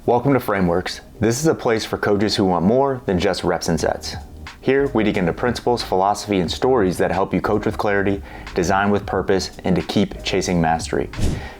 Welcome to Frameworks. This is a place for coaches who want more than just reps and sets. Here, we dig into principles, philosophy, and stories that help you coach with clarity, design with purpose, and to keep chasing mastery.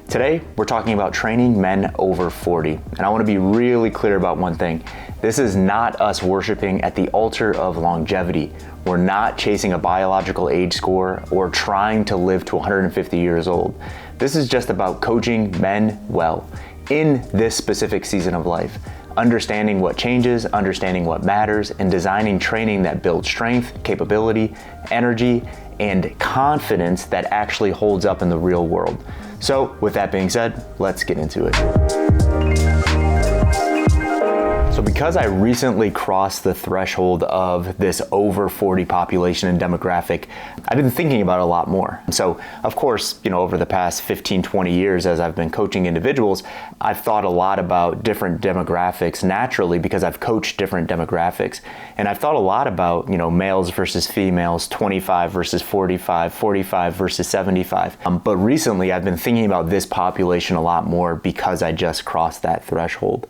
Today, we're talking about training men over 40. And I want to be really clear about one thing. This is not us worshiping at the altar of longevity. We're not chasing a biological age score or trying to live to 150 years old. This is just about coaching men well in this specific season of life, understanding what changes, understanding what matters, and designing training that builds strength, capability, energy, and confidence that actually holds up in the real world. So with that being said, let's get into it. So because I recently crossed the threshold of this over 40 population and demographic, I've been thinking about it a lot more. So of course, over the past 15, 20 years as I've been coaching individuals, I've thought a lot about different demographics naturally because I've coached different demographics. And I've thought a lot about, males versus females, 25 versus 45, 45 versus 75. But recently I've been thinking about this population a lot more because I just crossed that threshold.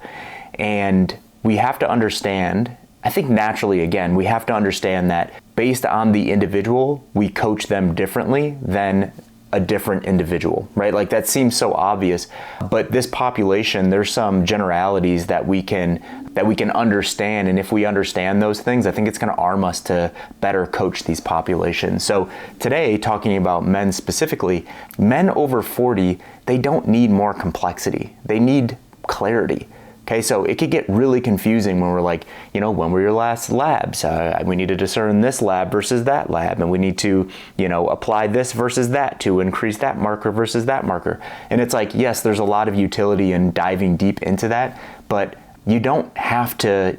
And we have to understand, I think naturally again, we have to understand that based on the individual, we coach them differently than a different individual, right? Like that seems so obvious, but this population, there's some generalities that we can understand. And if we understand those things, I think it's gonna arm us to better coach these populations. So today, talking about men specifically, men over 40, they don't need more complexity. They need clarity. Okay, so it could get really confusing when we're like, when were your last labs? We need to discern this lab versus that lab, and we need to, apply this versus that to increase that marker versus that marker. And it's like, yes, there's a lot of utility in diving deep into that, but you don't have to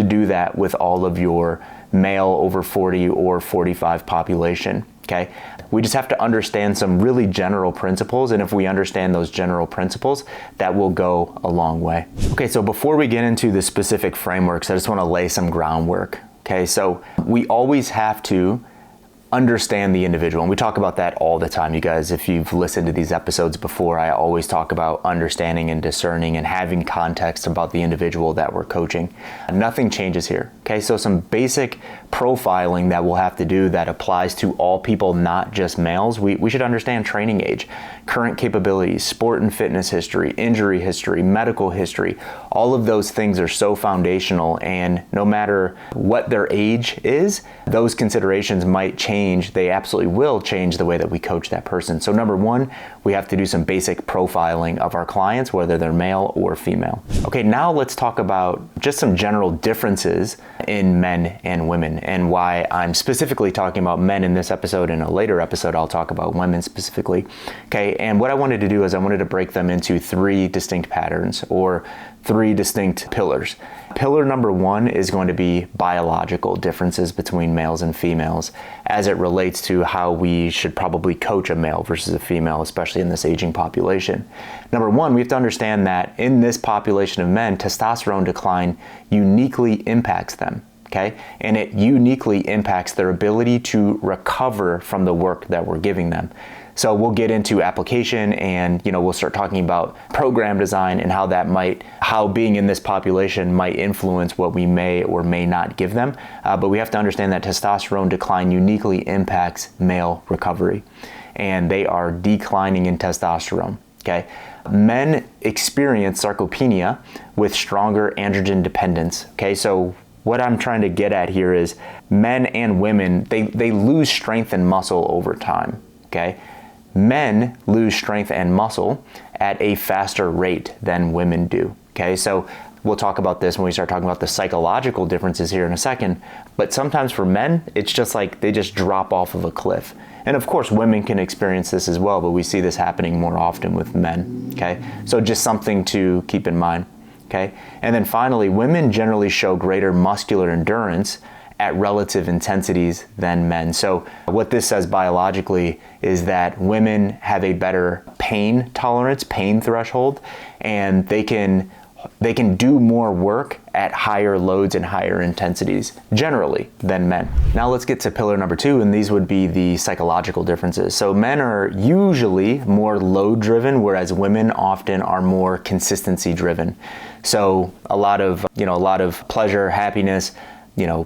do that with all of your male over 40 or 45 population. Okay, we just have to understand some really general principles, and if we understand those general principles, that will go a long way. Okay, so before we get into the specific frameworks, I just want to lay some groundwork. Okay, so we always have to understand the individual, and we talk about that all the time. You guys, if you've listened to these episodes before, I always talk about understanding and discerning and having context about the individual that we're coaching. Nothing changes here. Okay, so some basic profiling that we'll have to do that applies to all people, not just males. We should understand training age, current capabilities, sport and fitness history, injury history, medical history. All of those things are so foundational, and no matter what their age is, those considerations might change. They absolutely will change the way that we coach that person. So number one, we have to do some basic profiling of our clients, whether they're male or female. Okay, now let's talk about just some general differences in men and women, and why I'm specifically talking about men in this episode. In a later episode, I'll talk about women specifically. Okay, and what I wanted to do is I wanted to break them into three distinct patterns or three distinct pillars. Pillar number one is going to be biological differences between males and females as it relates to how we should probably coach a male versus a female, especially in this aging population. Number one, we have to understand that in this population of men, testosterone decline uniquely impacts them. Okay, and it uniquely impacts their ability to recover from the work that we're giving them. So we'll get into application, and we'll start talking about program design and how being in this population might influence what we may or may not give them. But we have to understand that testosterone decline uniquely impacts male recovery, and they are declining in testosterone. Okay, men experience sarcopenia with stronger androgen dependence. Okay, so what I'm trying to get at here is men and women, they lose strength and muscle over time. Okay. Men lose strength and muscle at a faster rate than women do. Okay, so we'll talk about this when we start talking about the psychological differences here in a second. But sometimes for men, it's just like they just drop off of a cliff. And of course, women can experience this as well, but we see this happening more often with men. Okay, so just something to keep in mind. Okay, and then finally, women generally show greater muscular endurance at relative intensities than men. So what this says biologically is that women have a better pain tolerance, pain threshold, and they can they can do more work at higher loads and higher intensities generally than men. Now let's get to pillar number 2, and these would be the psychological differences. So men are usually more load driven, whereas women often are more consistency driven. So a lot of pleasure, happiness,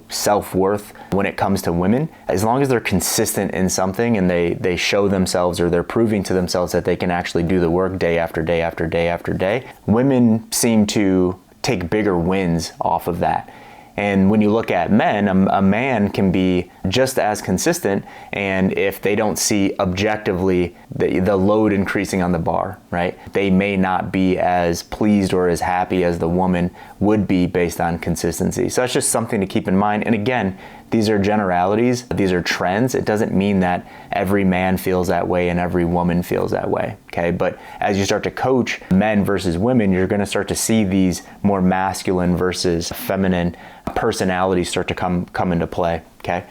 self-worth when it comes to women, as long as they're consistent in something and they show themselves, or they're proving to themselves that they can actually do the work day after day after day after day, women seem to take bigger wins off of that. And when you look at men, a man can be just as consistent, and if they don't see objectively the load increasing on the bar, right, they may not be as pleased or as happy as the woman would be based on consistency. So that's just something to keep in mind. And again, these are generalities, these are trends. It doesn't mean that every man feels that way and every woman feels that way, okay? But as you start to coach men versus women, you're gonna start to see these more masculine versus feminine personalities start to come into play, okay?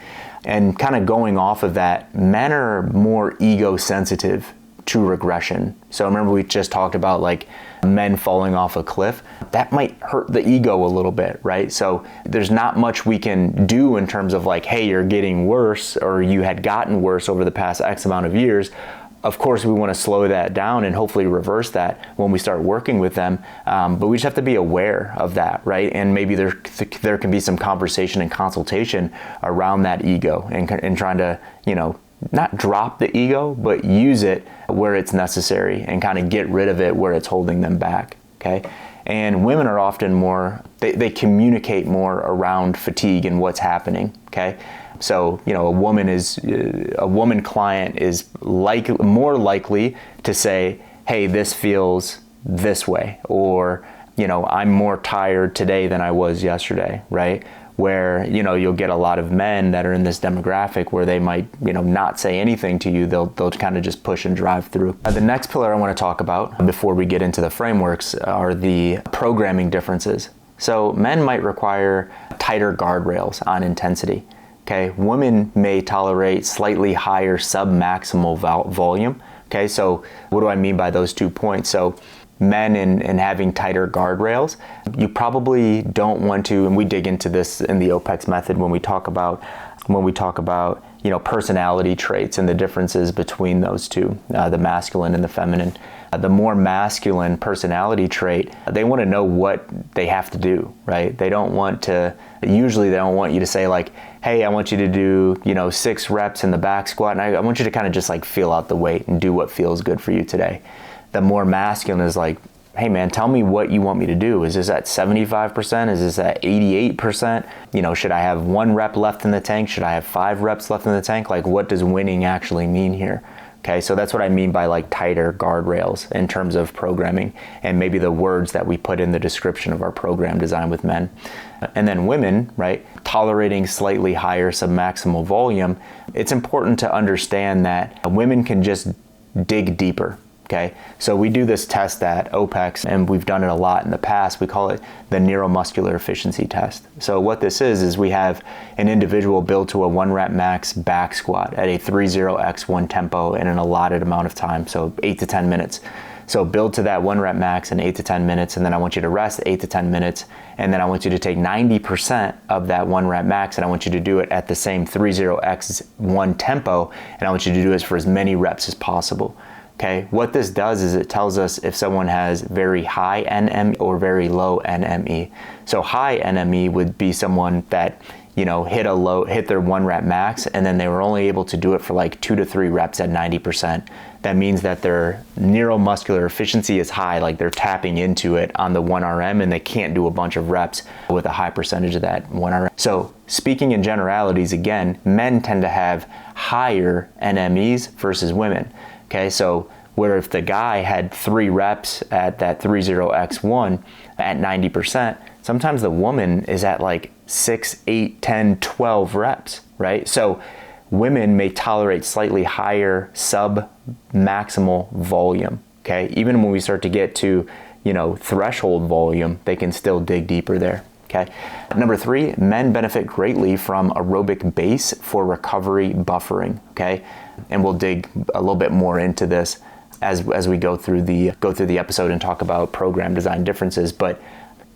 And kind of going off of that, men are more ego sensitive to regression. So remember we just talked about like men falling off a cliff. That might hurt the ego a little bit, right? So there's not much we can do in terms of like, hey, you're getting worse, or you had gotten worse over the past X amount of years. Of course, we want to slow that down and hopefully reverse that when we start working with them. But we just have to be aware of that, right? And maybe there can be some conversation and consultation around that ego and trying to, not drop the ego, but use it where it's necessary and kind of get rid of it where it's holding them back, okay? And women are often more, they communicate more around fatigue and what's happening, okay? So, a woman client is more likely to say, hey, this feels this way, or, I'm more tired today than I was yesterday, right? Where, you'll get a lot of men that are in this demographic where they might, not say anything to you. They'll kind of just push and drive through. The next pillar I want to talk about before we get into the frameworks are the programming differences. So men might require tighter guardrails on intensity. Okay, women may tolerate slightly higher sub-maximal volume. Okay, so what do I mean by those 2 points? So men and having tighter guardrails, you probably don't want to, and we dig into this in the OPEX method when we talk about personality traits and the differences between those two, the masculine and the feminine. The more masculine personality trait, they want to know what they have to do, right? Usually they don't want you to say like, hey, I want you to do, 6 reps in the back squat, and I want you to kind of just like feel out the weight and do what feels good for you today. The more masculine is like, hey man, tell me what you want me to do. Is this at 75%? Is this at 88%? Should I have 1 rep left in the tank? Should I have 5 reps left in the tank? Like, what does winning actually mean here? Okay, so that's what I mean by like tighter guardrails in terms of programming, and maybe the words that we put in the description of our program design with men. And then women, right, tolerating slightly higher submaximal volume. It's important to understand that women can just dig deeper. Okay, so we do this test at OPEX, and we've done it a lot in the past. We call it the neuromuscular efficiency test. So what this is we have an individual build to a 1 rep max back squat at a 30x1 tempo in an allotted amount of time, so 8 to 10 minutes. So build to that 1 rep max in 8 to 10 minutes, and then I want you to rest 8 to 10 minutes, and then I want you to take 90% of that 1 rep max, and I want you to do it at the same 30x1 tempo, and I want you to do it for as many reps as possible. Okay, what this does is it tells us if someone has very high NME or very low NME. So high NME would be someone that, hit their 1 rep max, and then they were only able to do it for like 2 to 3 reps at 90%. That means that their neuromuscular efficiency is high, like they're tapping into it on the 1RM, and they can't do a bunch of reps with a high percentage of that 1RM. So speaking in generalities, again, men tend to have higher NMEs versus women. Okay, so where if the guy had 3 reps at that 30x1 at 90%, sometimes the woman is at like 6, 8, 10, 12 reps, right? So women may tolerate slightly higher sub-maximal volume, okay? Even when we start to get to, threshold volume, they can still dig deeper there. Okay. Number 3, men benefit greatly from aerobic base for recovery buffering. Okay. And we'll dig a little bit more into this. as we go through the episode and talk about program design differences. But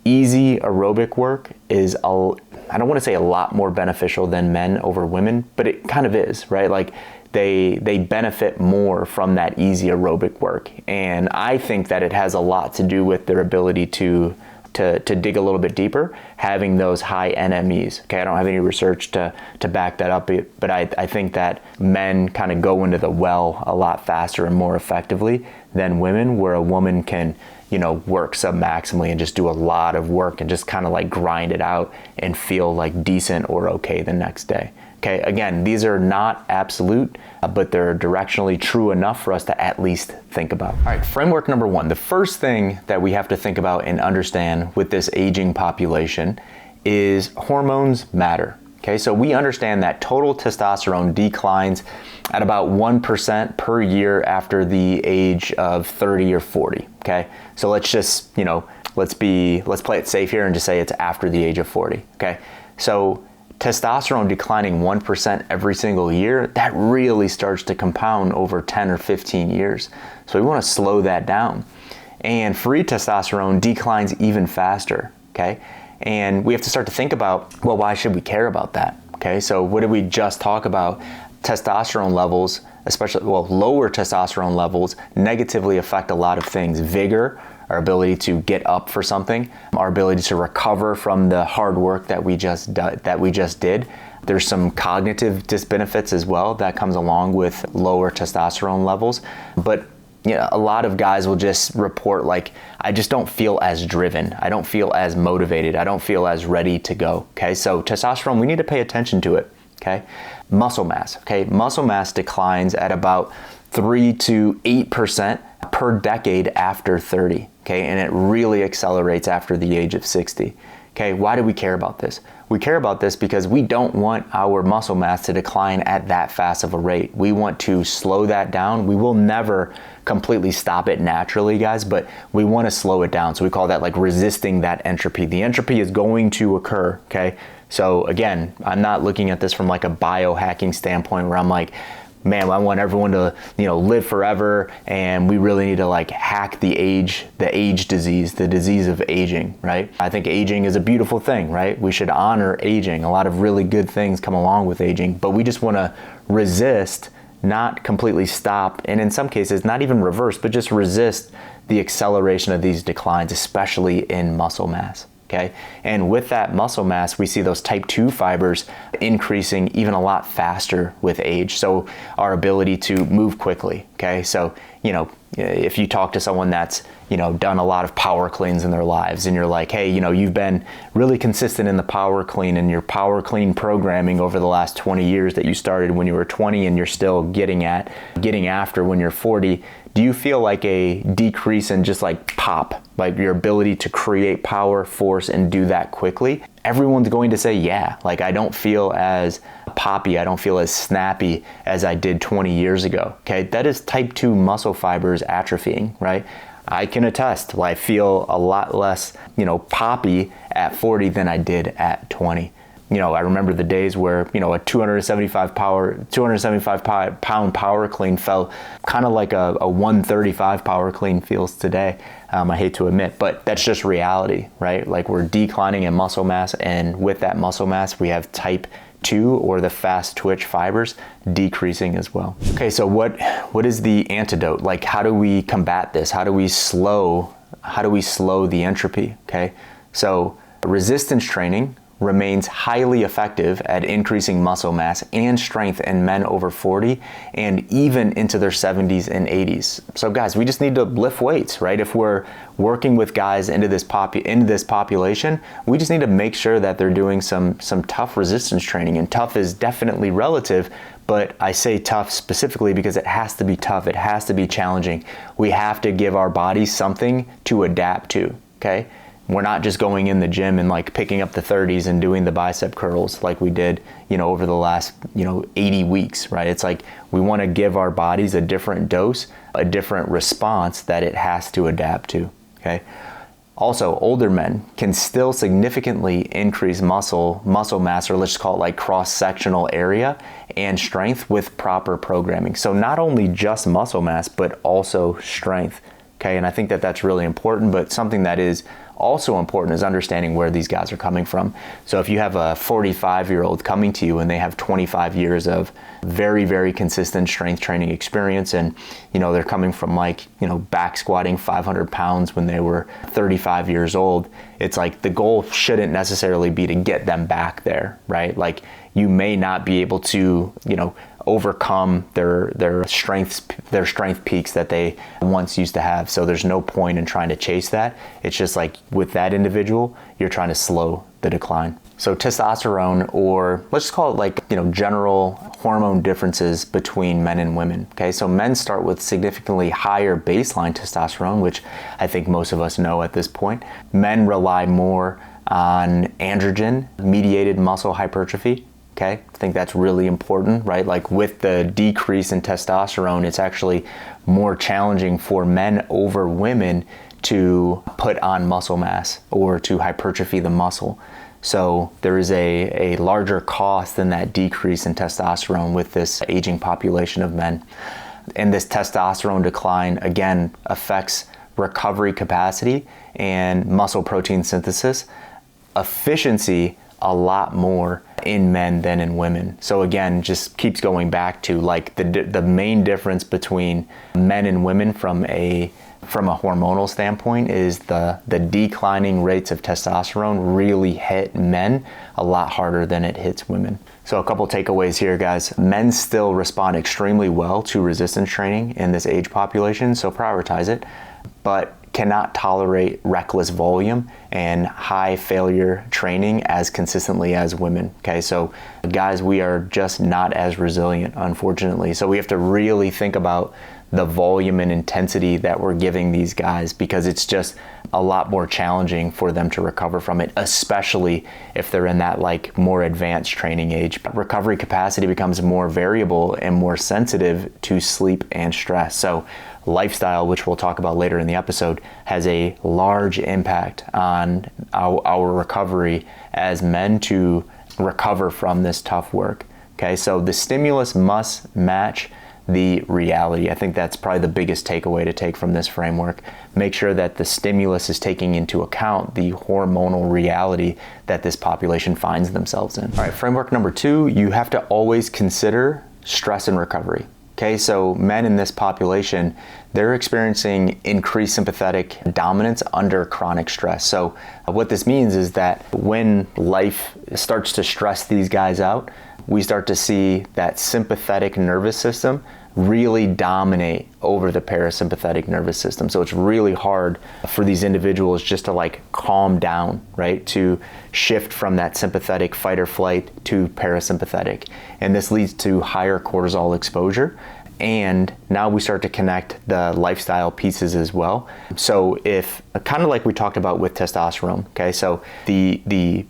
easy aerobic work is, I don't want to say a lot more beneficial than men over women, but it kind of is, right? Like they benefit more from that easy aerobic work. And I think that it has a lot to do with their ability to dig a little bit deeper, having those high NMEs. Okay, I don't have any research to back that up, but I think that men kind of go into the well a lot faster and more effectively than women, where a woman can, work sub-maximally and just do a lot of work and just kind of like grind it out and feel like decent or okay the next day. Okay, again, these are not absolute, but they're directionally true enough for us to at least think about. All right, framework number one. The first thing that we have to think about and understand with this aging population is hormones matter. Okay, so we understand that total testosterone declines at about 1% per year after the age of 30 or 40. Okay, so let's just, let's play it safe here and just say it's after the age of 40. Okay, so testosterone declining 1% every single year, that really starts to compound over 10 or 15 years. So we want to slow that down. And free testosterone declines even faster, okay? And we have to start to think about, well, why should we care about that? Okay, so what did we just talk about? Testosterone levels, especially, lower testosterone levels negatively affect a lot of things. Vigor, our ability to get up for something, our ability to recover from the hard work that we just did. There's some cognitive disbenefits as well that comes along with lower testosterone levels. But a lot of guys will just report like, I just don't feel as driven. I don't feel as motivated. I don't feel as ready to go. Okay, so testosterone, we need to pay attention to it. Okay, muscle mass. Okay, muscle mass declines at about 3 to 8% per decade after 30. Okay, and it really accelerates after the age of 60. Okay, why do we care about this? We care about this because we don't want our muscle mass to decline at that fast of a rate. We want to slow that down. We will never completely stop it naturally, guys, but we want to slow it down. So we call that like resisting that entropy. The entropy is going to occur, okay? So again, I'm not looking at this from like a biohacking standpoint where I'm like, man, I want everyone to, live forever, and we really need to like hack the age disease, the disease of aging, right? I think aging is a beautiful thing, right? We should honor aging. A lot of really good things come along with aging, but we just want to resist, not completely stop, and in some cases, not even reverse, but just resist the acceleration of these declines, especially in muscle mass. Okay, and with that muscle mass, we see those type 2 fibers increasing even a lot faster with age. So our ability to move quickly. Okay, so if you talk to someone that's done a lot of power cleans in their lives, and you're like, hey, you've been really consistent in the power clean and your power clean programming over the last 20 years that you started when you were 20 and you're still getting after when you're 40. Do you feel like a decrease in just like pop, like your ability to create power, force, and do that quickly? Everyone's going to say, yeah, like I don't feel as poppy, I don't feel as snappy as I did 20 years ago. Okay, that is type 2 muscle fibers atrophying, right? I can attest, I feel a lot less, poppy at 40 than I did at 20. I remember the days where, a 275 pound power clean felt kind of like a 135 power clean feels today. I hate to admit, but that's just reality, right? Like we're declining in muscle mass, and with that muscle mass, we have type 2 or the fast twitch fibers decreasing as well. Okay, so what is the antidote? Like, how do we combat this? How do we slow the entropy? Okay, so resistance training remains highly effective at increasing muscle mass and strength in men over 40 and even into their 70s and 80s. So guys, we just need to lift weights, right? If we're working with guys into this population, we just need to make sure that they're doing some tough resistance training. And tough is definitely relative, but I say tough specifically because it has to be tough. It has to be challenging. We have to give our bodies something to adapt to, okay? We're not just going in the gym and like picking up the 30s and doing the bicep curls like we did, over the last, 80 weeks, right? It's like we want to give our bodies a different dose, a different response that it has to adapt to, okay? Also, older men can still significantly increase muscle mass, or let's just call it like cross-sectional area and strength with proper programming. So not only just muscle mass, but also strength. Okay, and I think that that's really important, but something that is also important is understanding where these guys are coming from. So if you have a 45-year-old coming to you and they have 25 years of very, very consistent strength training experience, and they're coming from back squatting 500 pounds when they were 35 years old, it's like the goal shouldn't necessarily be to get them back there, right? Like you may not be able to, overcome their strength peaks that they once used to have. So there's no point in trying to chase that. It's just like with that individual, you're trying to slow the decline. So testosterone, or let's just call it general hormone differences between men and women. Okay, so men start with significantly higher baseline testosterone, which I think most of us know at this point. Men rely more on androgen mediated muscle hypertrophy. Okay, I think that's really important, right? Like with the decrease in testosterone, it's actually more challenging for men over women to put on muscle mass or to hypertrophy the muscle. So there is a larger cost than that decrease in testosterone with this aging population of men. And this testosterone decline, again, affects recovery capacity and muscle protein synthesis, efficiency a lot more in men than in women. So again, just keeps going back to like the main difference between men and women from a hormonal standpoint is the declining rates of testosterone really hit men a lot harder than it hits women. So a couple takeaways here, guys. Men still respond extremely well to resistance training in this age population, so prioritize it, but cannot tolerate reckless volume and high failure training as consistently as women. Okay, so guys, we are just not as resilient, unfortunately. So we have to really think about the volume and intensity that we're giving these guys, because it's just a lot more challenging for them to recover from it, especially if they're in that more advanced training age. Recovery capacity becomes more variable and more sensitive to sleep and stress. So lifestyle, which we'll talk about later in the episode, has a large impact on our recovery as men to recover from this tough work. Okay, so the stimulus must match the reality. I think that's probably the biggest takeaway to take from this framework. Make sure that the stimulus is taking into account the hormonal reality that this population finds themselves in. All right, framework number 2, you have to always consider stress and recovery. Okay, so men in this population, they're experiencing increased sympathetic dominance under chronic stress. So what this means is that when life starts to stress these guys out, we start to see that sympathetic nervous system really dominate over the parasympathetic nervous system. So it's really hard for these individuals just to calm down, right? To shift from that sympathetic fight or flight to parasympathetic. And this leads to higher cortisol exposure. And now we start to connect the lifestyle pieces as well. So if, kind of like we talked about with testosterone, okay? So the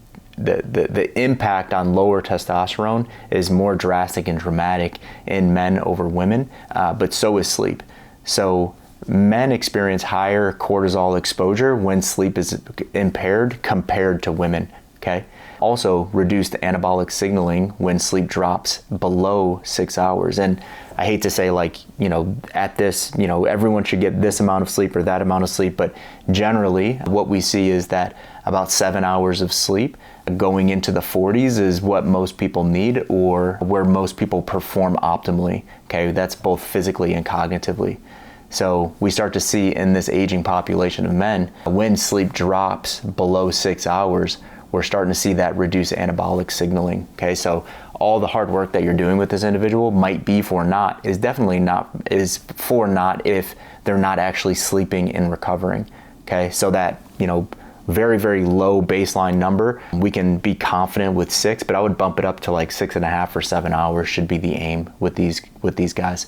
impact on lower testosterone is more drastic and dramatic in men over women, but so is sleep. So men experience higher cortisol exposure when sleep is impaired compared to women, okay? Also, reduced anabolic signaling when sleep drops below 6 hours. And I hate to say at this, everyone should get this amount of sleep or that amount of sleep, but generally what we see is that about 7 hours of sleep going into the 40s is what most people need, or where most people perform optimally. Okay, that's both physically and cognitively. So we start to see in this aging population of men, when sleep drops below 6 hours, we're starting to see that reduced anabolic signaling. Okay, so all the hard work that you're doing with this individual might be for naught, is for naught if they're not actually sleeping and recovering. Okay, so that, very, very low baseline number, we can be confident with 6, but I would bump it up to 6.5 or 7 hours should be the aim with these guys.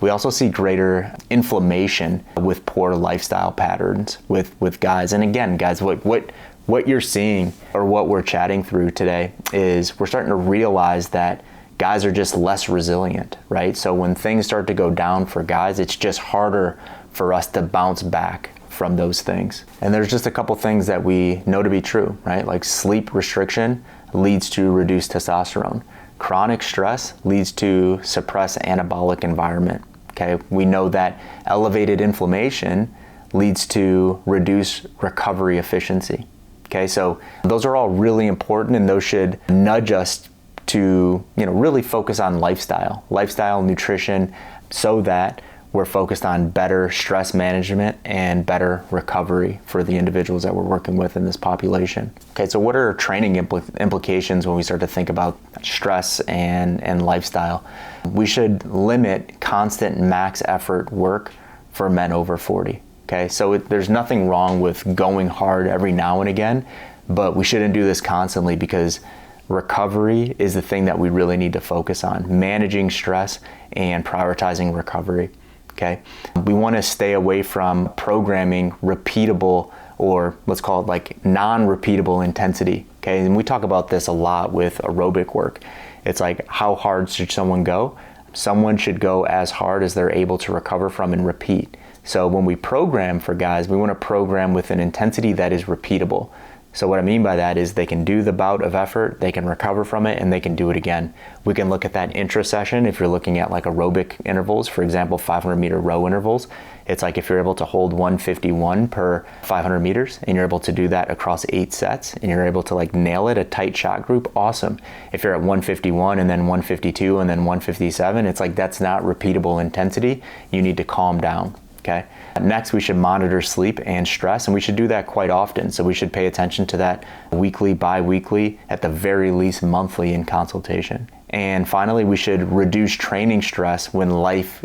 We also see greater inflammation with poor lifestyle patterns with guys. And again, guys, what you're seeing, or what we're chatting through today, is we're starting to realize that guys are just less resilient, right? So when things start to go down for guys, it's just harder for us to bounce back from those things. And there's just a couple things that we know to be true, right? Like sleep restriction leads to reduced testosterone. Chronic stress leads to suppressed anabolic environment. Okay, we know that elevated inflammation leads to reduced recovery efficiency. Okay, so those are all really important, and those should nudge us to, really focus on lifestyle, nutrition, so that we're focused on better stress management and better recovery for the individuals that we're working with in this population. Okay, so what are training implications when we start to think about stress and lifestyle? We should limit constant max effort work for men over 40. Okay, so there's nothing wrong with going hard every now and again, but we shouldn't do this constantly, because recovery is the thing that we really need to focus on, managing stress and prioritizing recovery. Okay, we want to stay away from programming repeatable, or let's call it like non-repeatable intensity. Okay, and we talk about this a lot with aerobic work. It's like, how hard should someone go? Someone should go as hard as they're able to recover from and repeat. So when we program for guys, we want to program with an intensity that is repeatable. So what I mean by that is they can do the bout of effort, they can recover from it, and they can do it again. We can look at that intra-session if you're looking at like aerobic intervals, for example, 500 meter row intervals. It's like if you're able to hold 151 per 500 meters and you're able to do that across 8 sets and you're able to like nail it, a tight shot group, awesome. If you're at 151 and then 152 and then 157, it's like that's not repeatable intensity. You need to calm down. Okay. Next, we should monitor sleep and stress, and we should do that quite often. So we should pay attention to that weekly, bi-weekly, at the very least monthly in consultation. And finally, we should reduce training stress when life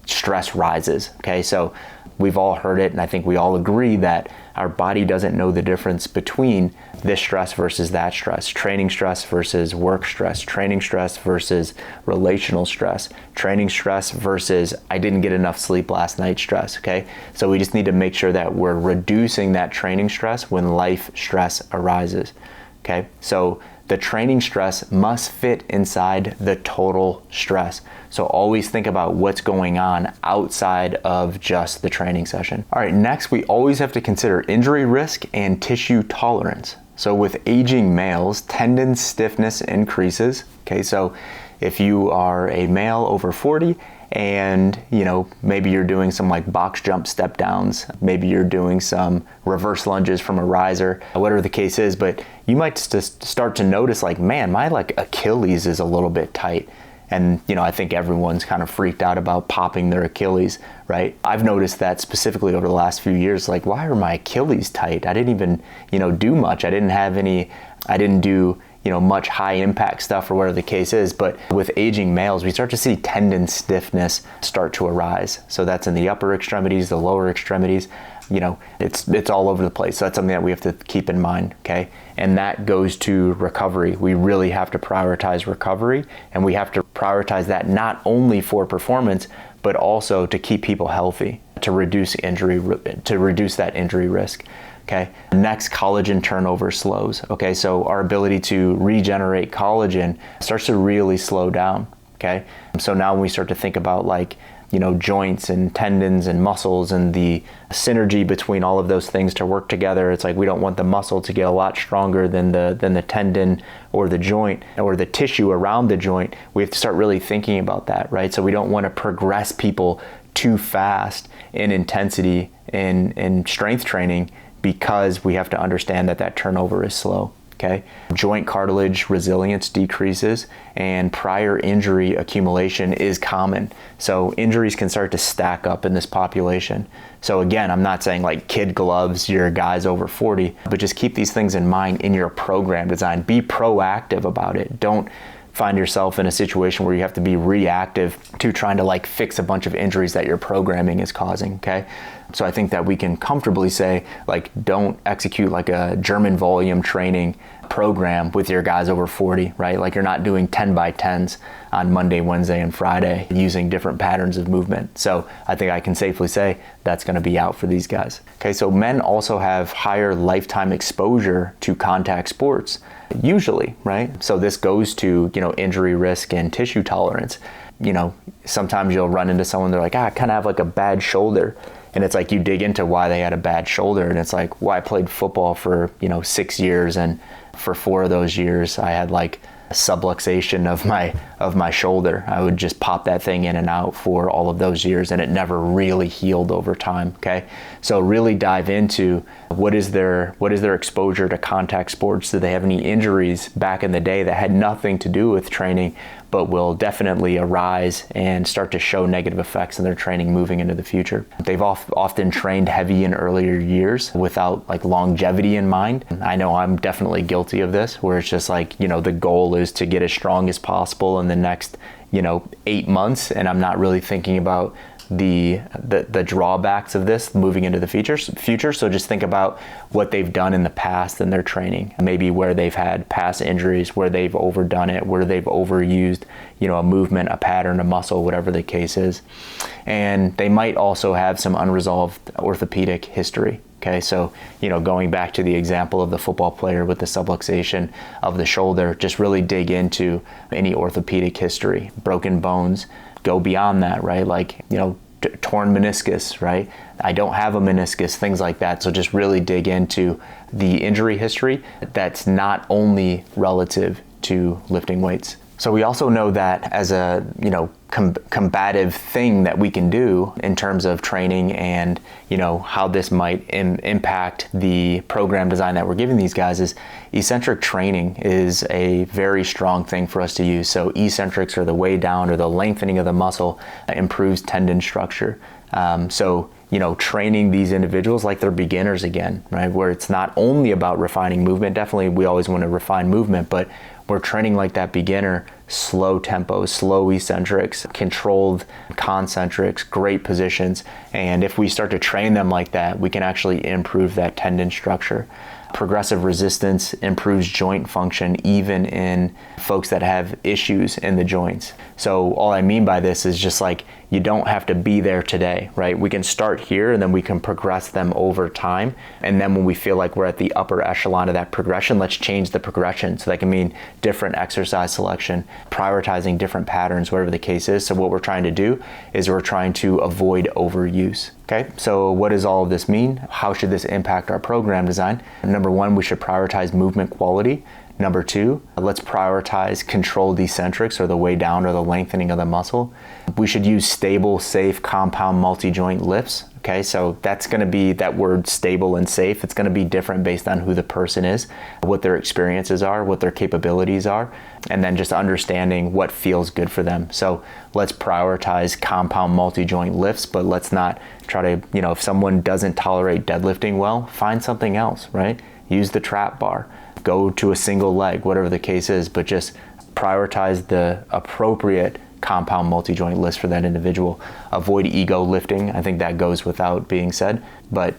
stress rises. Okay, so we've all heard it, and I think we all agree that our body doesn't know the difference between this stress versus that stress, training stress versus work stress, training stress versus relational stress, training stress versus I didn't get enough sleep last night stress. Okay, so we just need to make sure that we're reducing that training stress when life stress arises. Okay, so the training stress must fit inside the total stress. So always think about what's going on outside of just the training session. All right, next we always have to consider injury risk and tissue tolerance. So with aging males, tendon stiffness increases. Okay, so if you are a male over 40 and maybe you're doing some like box jump step downs, maybe you're doing some reverse lunges from a riser, whatever the case is, but you might just start to notice like, man, my like Achilles is a little bit tight. And I think everyone's kind of freaked out about popping their Achilles, right? I've noticed that specifically over the last few years, like, why are my Achilles tight? I didn't even do much. I didn't do much high impact stuff or whatever the case is. But with aging males, we start to see tendon stiffness start to arise. So that's in the upper extremities, the lower extremities. It's all over the place. So that's something that we have to keep in mind, okay? And that goes to recovery. We really have to prioritize recovery, and we have to prioritize that not only for performance, but also to keep people healthy, to reduce that injury risk. Okay. Next, collagen turnover slows. Okay, so our ability to regenerate collagen starts to really slow down. Okay, so now when we start to think about like joints and tendons and muscles and the synergy between all of those things to work together, it's like we don't want the muscle to get a lot stronger than the tendon or the joint or the tissue around the joint. We have to start really thinking about that, right? So we don't want to progress people too fast in intensity in strength training, because we have to understand that turnover is slow. Okay, joint cartilage resilience decreases and prior injury accumulation is common. So injuries can start to stack up in this population. So again, I'm not saying like kid gloves your guys over 40, but just keep these things in mind in your program design. Be proactive about it. Don't find yourself in a situation where you have to be reactive to trying to like fix a bunch of injuries that your programming is causing. Okay, so I think that we can comfortably say like, don't execute like a German volume training program with your guys over 40, right? Like you're not doing 10 by 10s on Monday, Wednesday, and Friday using different patterns of movement. So I think I can safely say that's going to be out for these guys. Okay, so men also have higher lifetime exposure to contact sports, usually, right? So this goes to, injury risk and tissue tolerance. Sometimes you'll run into someone, they're like, I kind of have like a bad shoulder. And it's like you dig into why they had a bad shoulder, and it's like, well, I played football for 6 years, and for 4 of those years I had like subluxation of my shoulder. I would just pop that thing in and out for all of those years, and it never really healed over time. Okay, so really dive into what is their exposure to contact sports. Do they have any injuries back in the day that had nothing to do with training, but will definitely arise and start to show negative effects in their training moving into the future? They've often trained heavy in earlier years without like longevity in mind. I know I'm definitely guilty of this, where it's just like, the goal is to get as strong as possible in the next, 8 months. And I'm not really thinking about the drawbacks of this moving into the future. So just think about what they've done in the past in their training, maybe where they've had past injuries, where they've overdone it, where they've overused, a movement, a pattern, a muscle, whatever the case is. And they might also have some unresolved orthopedic history. Okay, so, going back to the example of the football player with the subluxation of the shoulder, just really dig into any orthopedic history, broken bones. Go beyond that, right? Like, torn meniscus, right? I don't have a meniscus, things like that. So just really dig into the injury history that's not only relative to lifting weights. So we also know that as a, combative thing that we can do in terms of training and, how this might impact the program design that we're giving these guys is eccentric training is a very strong thing for us to use. So eccentrics, or the way down or the lengthening of the muscle, improves tendon structure. Training these individuals like they're beginners again, right? Where it's not only about refining movement. Definitely we always want to refine movement, but we're training like that beginner, slow tempo, slow eccentrics, controlled concentrics, great positions. And if we start to train them like that, we can actually improve that tendon structure. Progressive resistance improves joint function even in folks that have issues in the joints. So all I mean by this is just like, you don't have to be there today, right? We can start here and then we can progress them over time. And then when we feel like we're at the upper echelon of that progression, let's change the progression. So that can mean different exercise selection, prioritizing different patterns, whatever the case is. So what we're trying to do is we're trying to avoid overuse. Okay, so what does all of this mean? How should this impact our program design? Number one, we should prioritize movement quality. Number two, let's prioritize controlled eccentrics, or the way down or the lengthening of the muscle. We should use stable, safe, compound multi-joint lifts. Okay, so that's going to be that word stable and safe. It's going to be different based on who the person is, what their experiences are, what their capabilities are, and then just understanding what feels good for them. So let's prioritize compound multi-joint lifts, but let's not try to, if someone doesn't tolerate deadlifting well, find something else, right? Use the trap bar, go to a single leg, whatever the case is, but just prioritize the appropriate compound multi-joint lifts for that individual. Avoid ego lifting. I think that goes without being said, but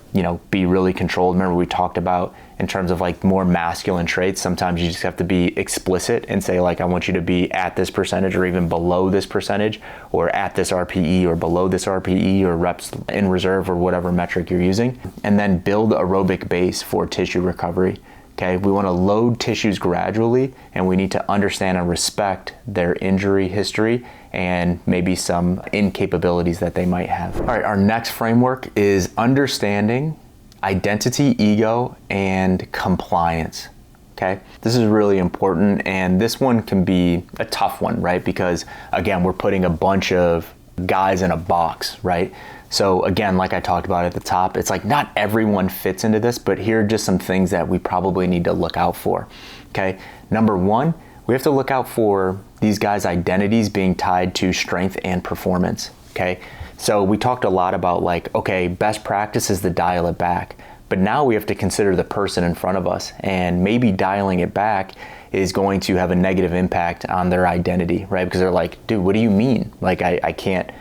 be really controlled. Remember we talked about in terms of like more masculine traits, sometimes you just have to be explicit and say like, I want you to be at this percentage or even below this percentage, or at this RPE or below this RPE, or reps in reserve, or whatever metric you're using. And then build aerobic base for tissue recovery. Okay, we want to load tissues gradually, and we need to understand and respect their injury history and maybe some incapabilities that they might have. All right, our next framework is understanding identity, ego, and compliance. Okay, this is really important, and this one can be a tough one, right? Because again, we're putting a bunch of guys in a box, right? So again, like I talked about at the top, it's like not everyone fits into this, but here are just some things that we probably need to look out for. Okay, number one, we have to look out for these guys' identities being tied to strength and performance. Okay, so we talked a lot about like, okay, best practice is to dial it back, but now we have to consider the person in front of us, and maybe dialing it back is going to have a negative impact on their identity, right? Because they're like, dude, what do you mean? Like I can't,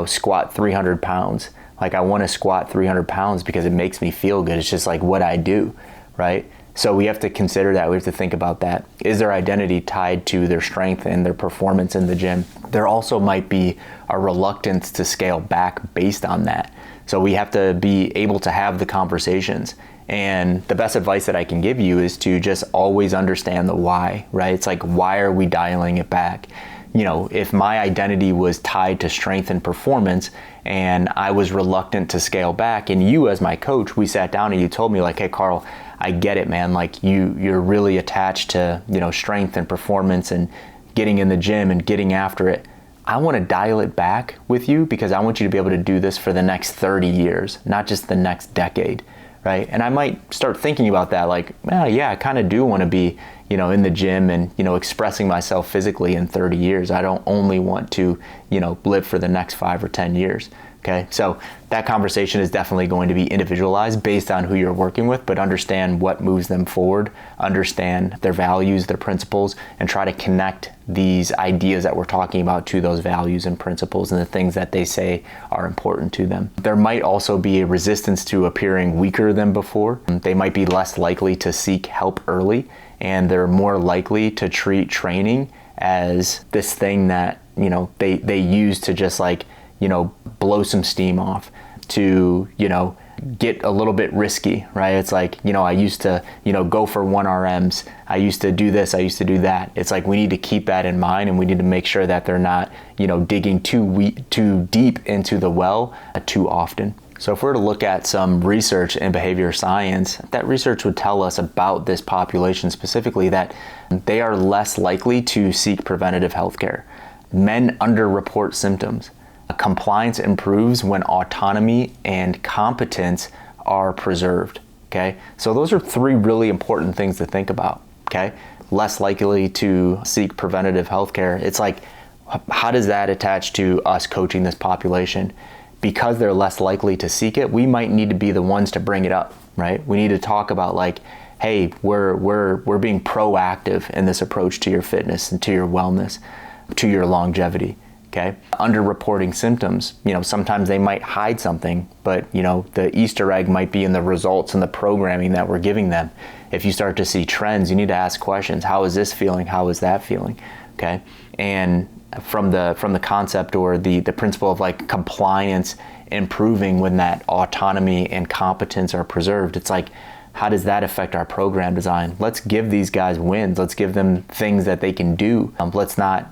squat 300 pounds. Like I want to squat 300 pounds because it makes me feel good. It's just like what I do, right? So we have to consider that. We have to think about that. Is their identity tied to their strength and their performance in the gym? There also might be a reluctance to scale back based on that. So we have to be able to have the conversations. And the best advice that I can give you is to just always understand the why, right? It's like, why are we dialing it back? If my identity was tied to strength and performance, and I was reluctant to scale back. And you, as my coach, we sat down and you told me like, hey, Carl, I get it, man. Like you're really attached to, strength and performance and getting in the gym and getting after it. I want to dial it back with you because I want you to be able to do this for the next 30 years, not just the next decade, right? And I might start thinking about that like, well, yeah, I kind of do want to be, in the gym and, expressing myself physically in 30 years. I don't only want to, live for the next 5 or 10 years. Okay, so that conversation is definitely going to be individualized based on who you're working with, but understand what moves them forward, understand their values, their principles, and try to connect these ideas that we're talking about to those values and principles and the things that they say are important to them. There might also be a resistance to appearing weaker than before. They might be less likely to seek help early, and they're more likely to treat training as this thing that, they use to just like, blow some steam off, to, get a little bit risky, right? It's like, I used to, go for 1 RMs. I used to do this. I used to do that. It's like, we need to keep that in mind, and we need to make sure that they're not, digging too deep into the well too often. So if we're to look at some research in behavior science, that research would tell us about this population specifically that they are less likely to seek preventative health care. Men underreport symptoms. Compliance improves when autonomy and competence are preserved, okay? So those are 3 really important things to think about, okay? Less likely to seek preventative health care. It's like, how does that attach to us coaching this population? Because they're less likely to seek it, we might need to be the ones to bring it up, right? We need to talk about like, hey, we're being proactive in this approach to your fitness and to your wellness, to your longevity. Okay, underreporting symptoms, sometimes they might hide something, but the Easter egg might be in the results and the programming that we're giving them. If you start to see trends, you need to ask questions. How is this feeling? How is that feeling? Okay, and from the concept or the principle of like compliance improving when that autonomy and competence are preserved, it's like, how does that affect our program design? Let's give these guys wins. Let's give them things that they can do. Let's not,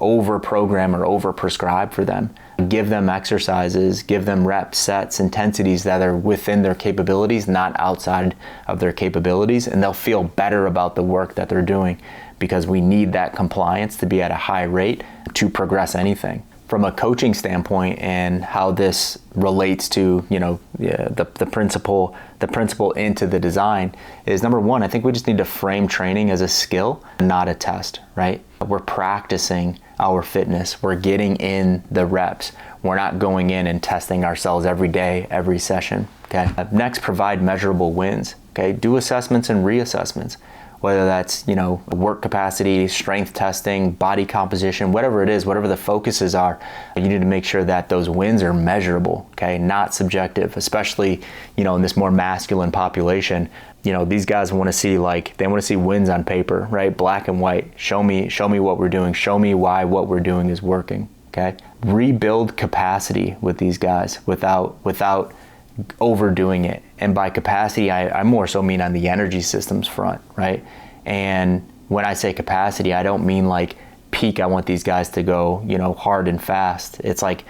over-program or over-prescribe for them. Give them exercises, give them reps, sets, intensities that are within their capabilities, not outside of their capabilities, and they'll feel better about the work that they're doing because we need that compliance to be at a high rate to progress anything. From a coaching standpoint and how this relates to, the principle into the design is, number one, I think we just need to frame training as a skill, not a test, right? We're practicing our fitness. We're getting in the reps. We're not going in and testing ourselves every day, every session, okay? Next, provide measurable wins, okay? Do assessments and reassessments, whether that's, work capacity, strength testing, body composition, whatever it is, whatever the focuses are, you need to make sure that those wins are measurable, okay? Not subjective, especially, in this more masculine population. These guys want to see they want to see wins on paper, right? Black and white. Show me what we're doing. Show me why what we're doing is working, okay? Rebuild capacity with these guys without overdoing it. And by capacity, I more so mean on the energy systems front, right? And when I say capacity, I don't mean like peak. I want these guys to go, hard and fast. It's like,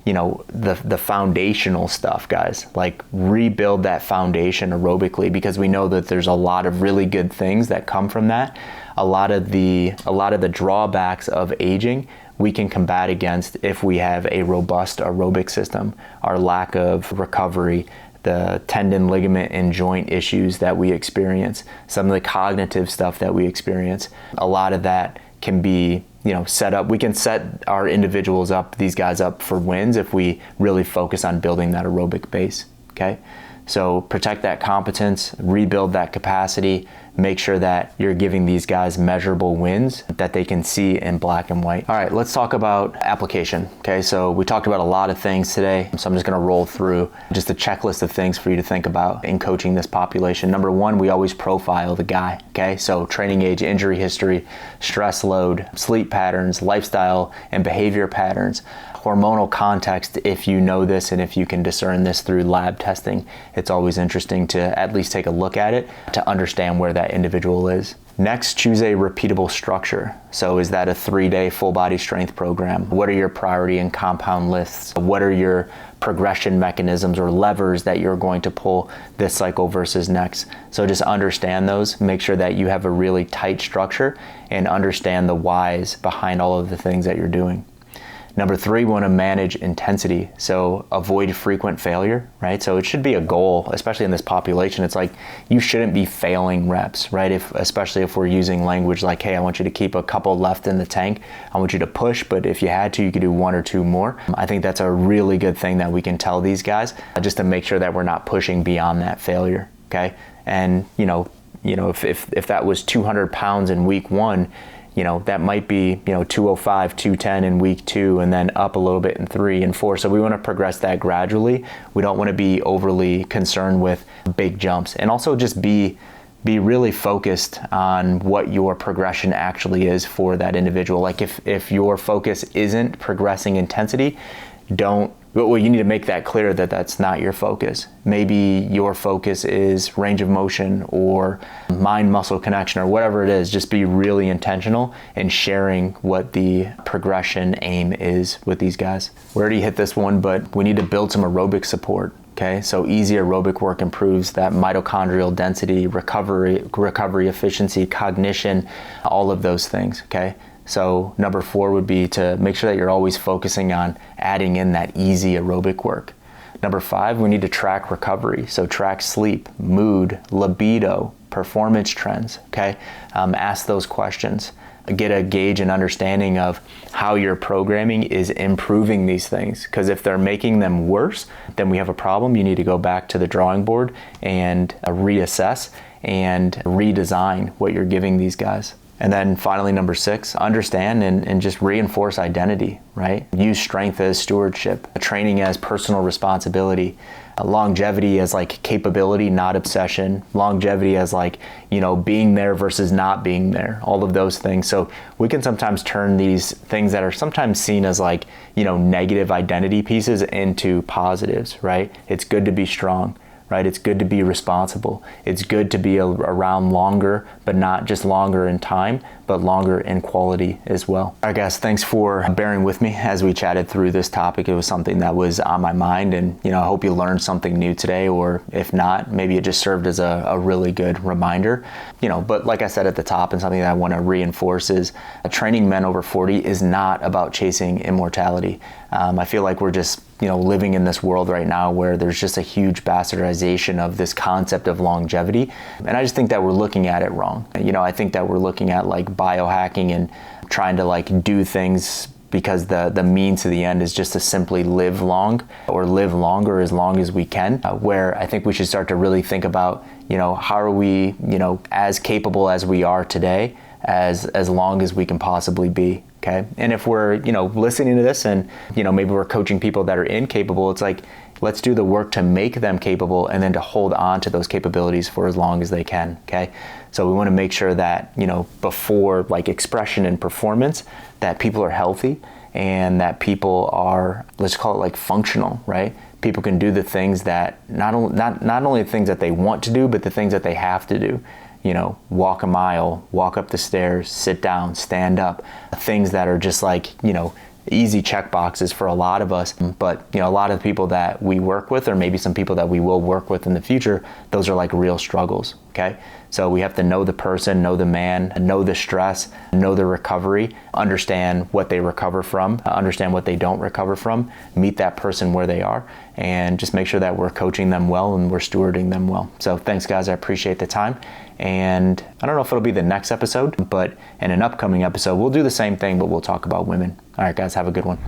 the foundational stuff, guys. Like, rebuild that foundation aerobically, because we know that there's a lot of really good things that come from that. A lot of the drawbacks of aging we can combat against if we have a robust aerobic system. Our lack of recovery, the tendon, ligament, and joint issues that we experience, some of the cognitive stuff that we experience, a lot of that can be set up. We can set our individuals up, these guys up for wins if we really focus on building that aerobic base, okay? So protect that competence, rebuild that capacity, make sure that you're giving these guys measurable wins that they can see in black and white. All right, let's talk about application, okay? So we talked about a lot of things today, so I'm just gonna roll through just a checklist of things for you to think about in coaching this population. Number one, we always profile the guy, okay? So training age, injury history, stress load, sleep patterns, lifestyle and behavior patterns, hormonal context. If you know this and if you can discern this through lab testing, it's always interesting to at least take a look at it to understand where that individual is. Next, choose a repeatable structure. So is that a 3-day full body strength program? What are your priority and compound lists? What are your progression mechanisms or levers that you're going to pull this cycle versus next? So just understand those, make sure that you have a really tight structure and understand the whys behind all of the things that you're doing. Number 3, we want to manage intensity. So avoid frequent failure, right? So it should be a goal, especially in this population. It's like you shouldn't be failing reps, right? Especially if we're using language like, hey, I want you to keep a couple left in the tank. I want you to push, but if you had to, you could do 1 or 2 more. I think that's a really good thing that we can tell these guys, just to make sure that we're not pushing beyond that failure, okay? And if that was 200 pounds in week 1, that might be, 205, 210 in week 2, and then up a little bit in 3 and 4. So we want to progress that gradually. We don't want to be overly concerned with big jumps, and also just be really focused on what your progression actually is for that individual. Like if your focus isn't progressing intensity, you need to make that clear that that's not your focus. Maybe your focus is range of motion or mind-muscle connection or whatever it is. Just be really intentional in sharing what the progression aim is with these guys. We already hit this one, but we need to build some aerobic support. Okay, so easy aerobic work improves that mitochondrial density, recovery efficiency, cognition, all of those things, okay? So number 4 would be to make sure that you're always focusing on adding in that easy aerobic work. Number 5, we need to track recovery. So track sleep, mood, libido, performance trends, okay? Ask those questions. Get a gauge and understanding of how your programming is improving these things. Because if they're making them worse, then we have a problem. You need to go back to the drawing board and reassess and redesign what you're giving these guys. And then finally, number 6, understand and just reinforce identity, right? Use strength as stewardship, training as personal responsibility, longevity as like capability, not obsession, longevity as like, being there versus not being there, all of those things. So we can sometimes turn these things that are sometimes seen as like, negative identity pieces into positives, right? It's good to be strong. Right? It's good to be responsible. It's good to be around longer, but not just longer in time, but longer in quality as well. All right, guys, thanks for bearing with me as we chatted through this topic. It was something that was on my mind, and I hope you learned something new today, or if not, maybe it just served as a really good reminder. But like I said at the top, and something that I want to reinforce is training men over 40 is not about chasing immortality. I feel like we're just living in this world right now where there's just a huge bastardization of this concept of longevity. And I just think that we're looking at it wrong. I think that we're looking at like biohacking and trying to like do things because the means to the end is just to simply live long or live longer as long as we can, where I think we should start to really think about, how are we, as capable as we are today, as long as we can possibly be. Okay. And if we're, listening to this and, maybe we're coaching people that are incapable, it's like, let's do the work to make them capable and then to hold on to those capabilities for as long as they can. Okay. So we want to make sure that, before like expression and performance, that people are healthy and that people are, let's call it like functional, right? People can do the things that not only the things that they want to do, but the things that they have to do. Walk a mile, walk up the stairs, sit down, stand up, things that are just like, easy check boxes for a lot of us. But, a lot of people that we work with, or maybe some people that we will work with in the future, those are like real struggles. Okay. So we have to know the person, know the man, know the stress, know the recovery, understand what they recover from, understand what they don't recover from, meet that person where they are, and just make sure that we're coaching them well and we're stewarding them well. So thanks, guys. I appreciate the time. And I don't know if it'll be the next episode, but in an upcoming episode, we'll do the same thing, but we'll talk about women. All right, guys, have a good one.